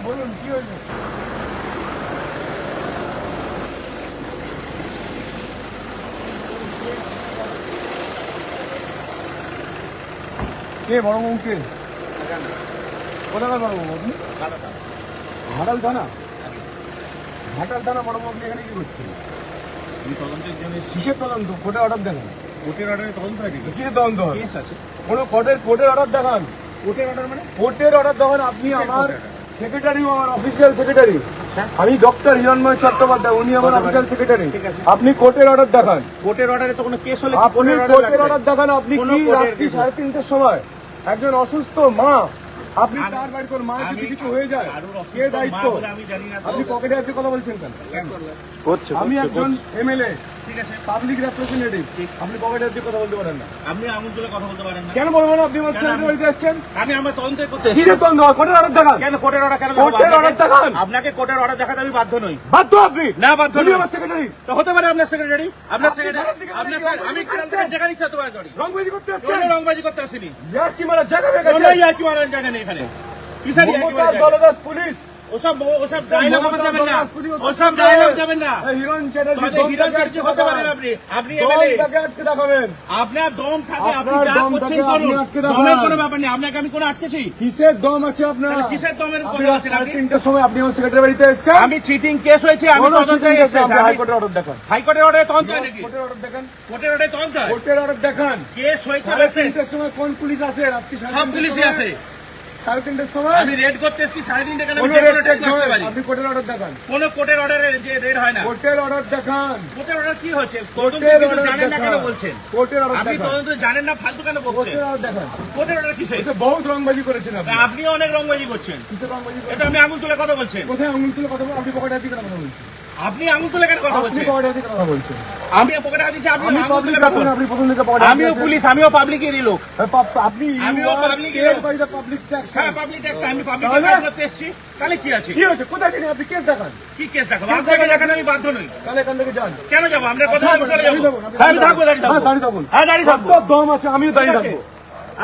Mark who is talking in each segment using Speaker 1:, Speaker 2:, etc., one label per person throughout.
Speaker 1: বলুন কি হয়েছে? কে বড় বাবু কে? কোথাকার বড় বাবু আপনি? ঘাটাল থানা? ঘাটাল থানা বড় বাবু, আপনি এখানে কি করছেন?
Speaker 2: তদন্তের জন্য
Speaker 1: কিসের তদন্ত? কোর্টের অর্ডার দেখান।
Speaker 2: কোর্টের অর্ডারে তদন্ত হয় নাকি?
Speaker 1: কিসের তদন্ত হয়?
Speaker 2: কেস আছে।
Speaker 1: কোনো কোর্টের অর্ডার দেখান।
Speaker 2: কোর্টের অর্ডার মানে?
Speaker 1: কোর্টের অর্ডার দেখান। আপনি
Speaker 2: কিসের
Speaker 1: আমার
Speaker 2: court order?
Speaker 1: সেক্রেটারি, আমার অফিসিয়াল সেক্রেটারি। আমি ডক্টর হিরণময় চট্টোপাধ্যায়, উনি আমার অফিসিয়াল সেক্রেটারি।
Speaker 2: ঠিক আছে।
Speaker 1: আপনি কোর্টের অর্ডার দেখান।
Speaker 2: কোর্টের অর্ডারে তো কোনো কেস হলে
Speaker 1: আপনি কোর্টের অর্ডার দেখান। আপনি
Speaker 2: কোনো
Speaker 1: কি
Speaker 2: court এর
Speaker 1: রাত্রি
Speaker 2: কিছু-
Speaker 1: 3:30টার সময় একজন অসুস্থ মা, আপনি
Speaker 2: আমি-
Speaker 1: তার বাড়ি করে মা যদি
Speaker 2: আমি-
Speaker 1: কিছু হয়ে যায়
Speaker 2: কারোর অসুস্থ
Speaker 1: কে দায়িত্ব?
Speaker 2: মা বলে আমি জানি না তো।
Speaker 1: আপনি পকেটে হাতে কথা বলছেন কেন?
Speaker 3: করছে
Speaker 1: আমি একজন এমএলএ,
Speaker 2: ঠিক আছে।
Speaker 1: Public representative. আপনি পকেটে হাতে কথা বলতে পারেন না।
Speaker 2: আপনি আঙুল তুলে কথা বলতে পারেন না।
Speaker 1: কেন বলবেন? আপনি আমার
Speaker 2: কেন
Speaker 1: ছেলের
Speaker 2: আমি-
Speaker 1: বাড়িতে এসেছেন,
Speaker 2: আমি আমার তদন্ত করতে
Speaker 1: কি
Speaker 2: এসেছি।
Speaker 1: তদন্ত? কোর্টের অর্ডার দেখান।
Speaker 2: কেন কোর্টের অর্ডার কেন?
Speaker 1: কোর্টের order দেখান।
Speaker 2: আপনাকে কোর্টের অর্ডার দেখাতে আমি বাধ্য নই।
Speaker 1: বাধ্য আপনি?
Speaker 2: না, বাধ্য
Speaker 1: উনি
Speaker 2: নই।
Speaker 1: আমার সেক্রেটারি।
Speaker 2: তো হতে পারে আপনার সেক্রেটারি, আপনার
Speaker 1: আপনি
Speaker 2: সেক্রেটারি,
Speaker 1: ঘরের দিকে
Speaker 2: আপনার
Speaker 1: রংবাজি
Speaker 2: আমি
Speaker 1: করছেন?
Speaker 2: যেখানে ইচ্ছা তোমার করি।
Speaker 1: রংবাজি করতে
Speaker 2: কোনো
Speaker 1: এসেছেন?
Speaker 2: রংবাজি করতে আসিনি।
Speaker 1: ইয়ার্কি মারার জায়গা হয়ে
Speaker 2: কোনো
Speaker 1: গেছে।
Speaker 2: ইয়ার্কি মারার জায়গা নেই এখানে। কিসের ইয়ার্কি
Speaker 1: মমতাজ
Speaker 2: মারার জায়গা?
Speaker 1: দলদাস পুলিশ,
Speaker 2: ওসব ডায়লগ আমার যাবেন না।
Speaker 1: দলদাস পুলিশ,
Speaker 2: ওসব ডায়লগ যাবেন না।
Speaker 1: এই হিরণ চ্যাটার্জি
Speaker 2: তাহলে
Speaker 1: দমটাকে
Speaker 2: হিরণ চ্যাটার্জি
Speaker 1: আটকে
Speaker 2: হতে পারেন
Speaker 1: দেখান।
Speaker 2: আপনি। আপনি এমএলএ।
Speaker 1: দমটাকে আটকে দেখাবেন।
Speaker 2: আপনার দম থাকে, আপনি
Speaker 1: আপনার
Speaker 2: যা
Speaker 1: দম
Speaker 2: করছেন
Speaker 1: থাকে, আপনি
Speaker 2: করুন।
Speaker 1: আটকে দেখান।
Speaker 2: দমের কোনো ব্যাপার নেই। আপনাকে আমি কোনো আটকেছি?
Speaker 1: কিসের দম আছে আপনার?
Speaker 2: তাহলে কিসের দমের
Speaker 1: আপনি
Speaker 2: কথা
Speaker 1: রাত
Speaker 2: বলছেন আপনি?
Speaker 1: 3:30টার সময় আপনি আমার সেক্রেটারি বাড়িতে এসেছেন।
Speaker 2: আমি চিটিং কেস হয়েছে, আমি
Speaker 1: কোনো
Speaker 2: তদন্তে
Speaker 1: cheating
Speaker 2: এসেছি।
Speaker 1: আছে? আপনি হাইকোর্টের অর্ডার দেখান।
Speaker 2: হাইকোর্টের অর্ডারে তদন্ত হয় নাকি?
Speaker 1: কোর্টের অর্ডার দেখান।
Speaker 2: কোর্টের অর্ডারে তদন্ত হয়?
Speaker 1: কোর্টের অর্ডার দেখান।
Speaker 2: কেস হয়েছে
Speaker 1: সাড়ে
Speaker 2: বেসে।
Speaker 1: 3টার সময় কোন পুলিশ আসে? রাত্রি সাড়ে
Speaker 2: সব
Speaker 1: 3টার
Speaker 2: পুলিশই
Speaker 1: সময়?
Speaker 2: আছে।
Speaker 1: 3:30টার সময়
Speaker 2: আমি রেড করতে এসেছি 3:30 কেন? আমি
Speaker 1: কোনো
Speaker 2: যে কোনো
Speaker 1: রেড
Speaker 2: টাইম আসতে পারি।
Speaker 1: আপনি কোর্টের অর্ডার দেখান।
Speaker 2: কোনো কোর্টের অর্ডারে যে রেড হয় না।
Speaker 1: কোর্টের অর্ডার দেখান।
Speaker 2: কোর্টের অর্ডার কি হচ্ছে? তদন্ত
Speaker 1: কোর্টের
Speaker 2: কিছু
Speaker 1: অর্ডার
Speaker 2: জানেন না কেন
Speaker 1: দেখান।
Speaker 2: বলছেন?
Speaker 1: কোর্টের অর্ডার
Speaker 2: আপনি
Speaker 1: দেখান।
Speaker 2: তদন্ত জানেন না, ফালতু কেন বলছেন?
Speaker 1: কোর্টের অর্ডার দেখান।
Speaker 2: কোর্টের অর্ডার কিসে?
Speaker 1: এসে বহুত রংবাজি করেছেন আপনি।
Speaker 2: আপনিও অনেক রংবাজি করছেন।
Speaker 1: কিসের রংবাজি
Speaker 2: এটা
Speaker 1: করেছেন?
Speaker 2: আমি আঙুল তুলে কথা বলছেন।
Speaker 1: কোথায় আঙুল তুলে কথা বলছেন? আপনি পকেটে হাতে কথা বলছেন।
Speaker 2: আপনি আঙুল তুলে কেন কথা
Speaker 1: আপনি
Speaker 2: বলছেন?
Speaker 1: পকেটে হাতে কথা বলছেন।
Speaker 2: আমি পকেটে হাত দিচ্ছি, আপনি
Speaker 1: আমি
Speaker 2: আঙুল
Speaker 1: পাবলিক
Speaker 2: তুলে কথা বলছেন।
Speaker 1: আপনি প্রথম থেকে পকেটে
Speaker 2: আমিও পুলিশ, আমিও পাবলিকেরই লোক।
Speaker 1: আপনি
Speaker 2: আমিও public এর লোক।
Speaker 1: By the public tax.
Speaker 2: হ্যাঁ, পাবলিক ট্যাক্স, আমি পাবলিক
Speaker 1: তাহলে?
Speaker 2: ট্যাক্স করতে এসেছি। তাহলে কি আছে?
Speaker 1: কি হয়েছে? কোথায় ছিলেন আপনি? কেস দেখান।
Speaker 2: কি কেস দেখাবো?
Speaker 1: কেস
Speaker 2: আপনাকে
Speaker 1: দেখান।
Speaker 2: দেখাতে আমি বাধ্য নই।
Speaker 1: তাহলে এখান থেকে যান।
Speaker 2: কেন যাবো? আপনার কথা আমি চলে
Speaker 1: দাঁড়িয়ে
Speaker 2: যাবো।
Speaker 1: থাকুন, আপনি
Speaker 2: হ্যাঁ, আমি থাকবো, দাঁড়িয়ে
Speaker 1: হ্যাঁ,
Speaker 2: থাকবো।
Speaker 1: দাঁড়িয়ে থাকুন।
Speaker 2: হ্যাঁ, দাঁড়িয়ে থাকবো।
Speaker 1: কত দম আছে? আমিও দাঁড়িয়ে থাকবো।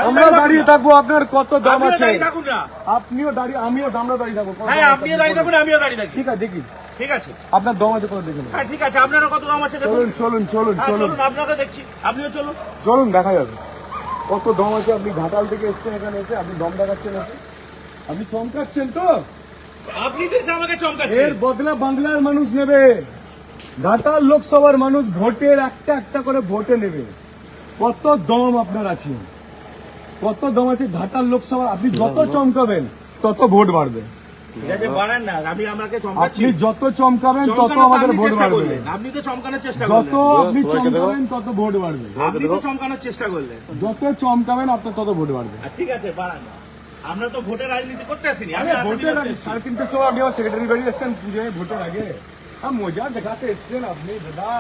Speaker 1: আমরা দাঁড়িয়ে থাকবো। আপনার কত দম
Speaker 2: আপনিও
Speaker 1: আছে?
Speaker 2: দাঁড়িয়ে থাকুন না।
Speaker 1: আপনিও দাঁড়িয়ে, আমিও আমরা দাঁড়িয়ে থাকবো। কত
Speaker 2: হ্যাঁ,
Speaker 1: দম আছে?
Speaker 2: আপনিও দাঁড়িয়ে থাকুন, আমিও দাঁড়িয়ে থাকি।
Speaker 1: ঠিক আছে, দেখি
Speaker 2: ঠিক আছে।
Speaker 1: আপনার দম আছে কত দেখে নেবো।
Speaker 2: হ্যাঁ, ঠিক আছে। আপনারও কত দাম আছে দেখুন।
Speaker 1: চলুন চলুন চলুন
Speaker 2: হ্যাঁ,
Speaker 1: চলুন
Speaker 2: চলুন, আপনাকে দেখছি। আপনিও চলুন।
Speaker 1: চলুন, দেখা যাবে কত দম আছে। আপনি ঘাটাল থেকে এসছেন, এখানে এসে আপনি দম দেখাচ্ছেন এসে। আপনি চমকাচ্ছেন তো?
Speaker 2: আপনি তো এসে আমাকে
Speaker 1: এর
Speaker 2: চমকাচ্ছেন।
Speaker 1: বদলা বাংলার মানুষ নেবে। ঘাটাল লোকসভার মানুষ ভোটের একটা একটা করে ভোটে নেবে। কত দম আপনার আছে? কত দম আছে ঘাটাল লোকসভা? আপনি যত চমকাবেন তত ভোট বাড়বে।
Speaker 2: ঠিক আছে, বাড়ান না। আমি আমাকে চমকাচ্ছি।
Speaker 1: আপনি যত চমকাবেন তত
Speaker 2: চমকানোর তো
Speaker 1: আমাদের
Speaker 2: আপনি
Speaker 1: ভোট
Speaker 2: চেষ্টা
Speaker 1: বাড়বে।
Speaker 2: করলেন। আপনি তো চমকানোর চেষ্টা
Speaker 1: যত
Speaker 2: করলেন।
Speaker 1: আপনি
Speaker 3: সবাইকে দেখাও।
Speaker 1: চমকাবেন তত ভোট বাড়বে।
Speaker 2: আপনি তো চমকানোর চেষ্টা করলেন।
Speaker 1: যত চমকাবেন আপনার তত ভোট বাড়বে।
Speaker 2: আর ঠিক আছে, বাড়ান না। আমরা তো ভোটের রাজনীতি করতে আসিনি। আমি
Speaker 1: আরে
Speaker 2: রাজনীতি
Speaker 1: ভোটের
Speaker 2: করতে
Speaker 1: আগে
Speaker 2: এসেছি।
Speaker 1: 3:30টার সময় আপনি আমার সেক্রেটারি বাড়ি এসছেন পুজোয় ভোটের আগে। মজা দেখাতে এসছেন আপনি দাদা,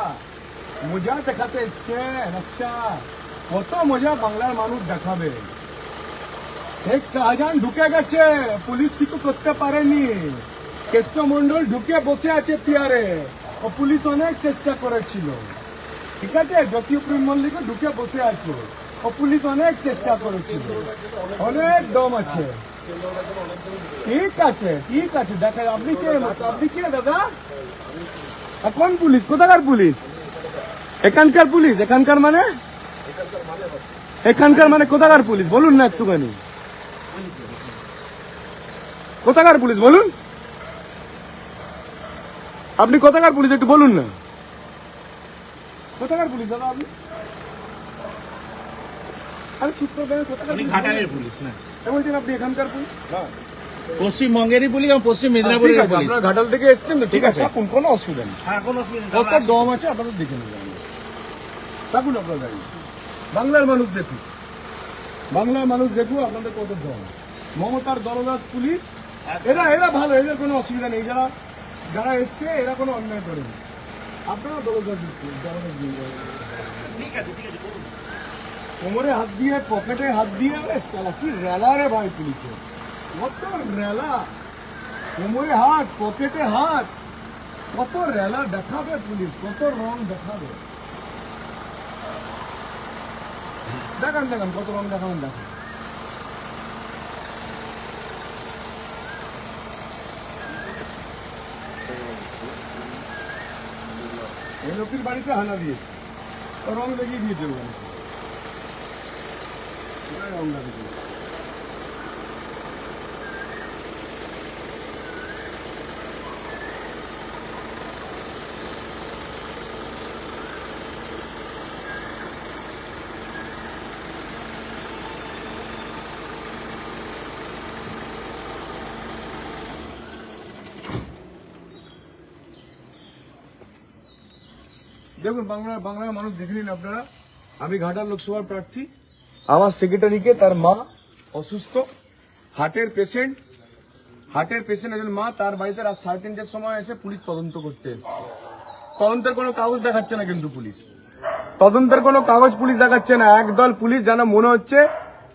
Speaker 1: মজা দেখাতে এসছেন। আচ্ছা, কত মজা বাংলার মানুষ দেখাবে। শেখ শাহজাহান ঢুকে গেছে, পুলিশ কিছু করতে পারেনি। কেষ্টমন্ডল ঢুকে বসে আছে চেয়ারে, ও পুলিশ অনেক চেষ্টা করেছিল। ঠিক আছে, জ্যোতিপ্রিয় মল্লিক ঢুকে বসে আছে, ও পুলিশ অনেক চেষ্টা করেছিল। অনেক দম আছে। ঠিক আছে ঠিক আছে, দেখা আপনি কে? আপনি কে দাদা? আর কোন পুলিশ? কোথাকার পুলিশ? এখানকার পুলিশ? এখানকার মানে? এখানকার মানে কোথাকার পুলিশ বলুন না একটুখানি। কোথাকার পুলিশ বলুন? আপনি কোথাকার পুলিশ একটু বলুন না। কোথাকার পুলিশ দাদা আপনি? আরে চুপ করে দেন, কোথাকার
Speaker 2: উনি
Speaker 1: পুলিশ?
Speaker 2: ঘাটালের পুলিশ না,
Speaker 1: আমি বলছেন আপনি এখানকার পুলিশ?
Speaker 2: পশ্চিমবঙ্গেরই পুলিশ এবং পশ্চিম
Speaker 1: ঠিক
Speaker 2: মেদিনীপুরের
Speaker 1: আছে,
Speaker 2: পুলিশ।
Speaker 1: আপনারা ঘাটাল থেকে এসছেন তো, ঠিক আছে, থাকুন, কোনো অসুবিধা নেই।
Speaker 2: হ্যাঁ, কোনো অসুবিধা নেই।
Speaker 1: কত দম আছে আপনাদের দেখে নেবেন। থাকুন আপনারা দাঁড়িয়ে। বাংলার মানুষ দেখুন, বাংলার মানুষ দেখুন আপনাদের কত দম। মমতার দলদাস পুলিশ, এরা এরা ভালো, এদের কোনো অসুবিধা নেই। যারা এসছে এরা কোনো অন্যায় করেনি। আপনারা দলদাস পুলিশ, দলদাস পুলিশ।
Speaker 2: ঠিক আছে, ঠিক আছে, করুন।
Speaker 1: কোমরে হাত দিয়ে, পকেটে হাত দিয়ে, সালা কি রেলা রে ভাই পুলিশের, কত রেলা। কোমরে হাত, পকেটে হাত, কত রেলা দেখাবে পুলিশ, কত রং দেখাবে। দেখান দেখান কত রং দেখাবেন, দেখান। এই লোকের বাড়িতে হানা দিয়েছে, রং দেখিয়ে দিয়েছে ওখানে, রং লাগিয়ে দিয়েছে। দেখুন বাংলার মানুষ দেখে নিন আপনারা, আমি ঘাটাল লোকসভার প্রার্থী, আমার সেক্রেটারিকে তার মা অসুস্থ, হার্টের পেশেন্ট একজন মা, তার বাড়িতে রাত 3:30টার সময় এসে পুলিশ তদন্ত করতে এসেছে। তদন্তের কোনো কাগজ দেখাচ্ছে না, কিন্তু পুলিশ তদন্তের কোনো কাগজ পুলিশ দেখাচ্ছে না। একদল পুলিশ যেন মনে হচ্ছে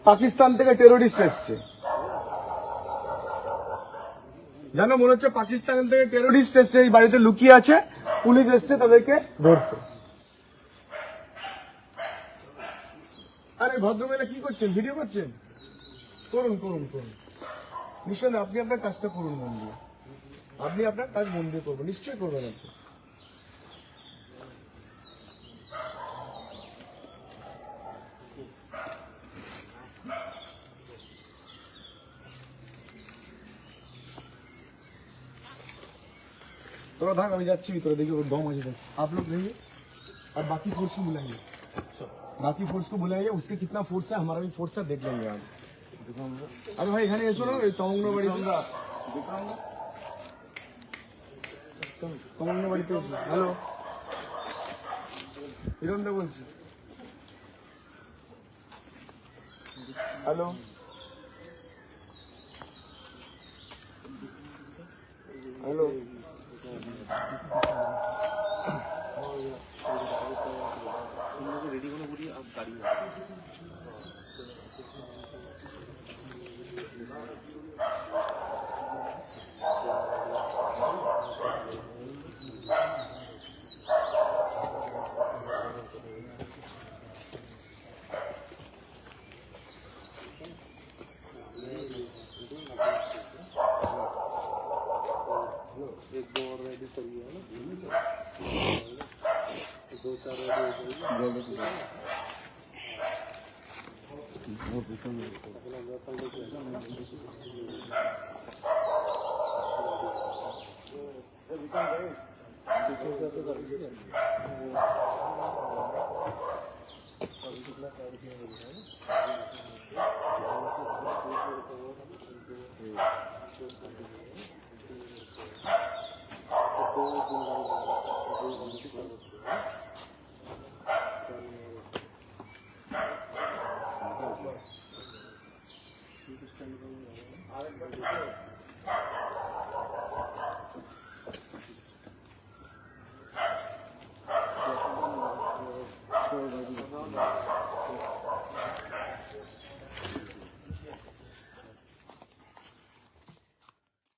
Speaker 1: পাকিস্তান থেকে টেরোরিস্ট এসছে, যেন মনে হচ্ছে পাকিস্তান থেকে টেরোরিস্ট এসছে, এই বাড়িতে লুকিয়ে আছে, পুলিশ এসছে তাদেরকে ধরতে। আরে ভদ্রমহিলা কি করছেন, ভিডিও করছেন? করুন করুন করুন, নিশ্চয় আপনি আপনার কাজটা করুন মন দিয়ে, আপনি আপনার কাজ মন দিয়ে করবেন, নিশ্চয়ই করবেন আপনি। थोड़ा भाग, अभी जाच्छी भी थोड़ा देखिए, दो मजे तक आप लोग रहिए और बाकी फोर्स को बुलाइए, उसके कितना फोर्स है, हमारा भी फोर्स है, देख लेंगे आज। अरे भाई এখানে এসো না, এই তমঙ্গনবাড়ি তমঙ্গনবাড়িতে এসো। হ্যালো, হিরণদা বলছি। Hello, hello,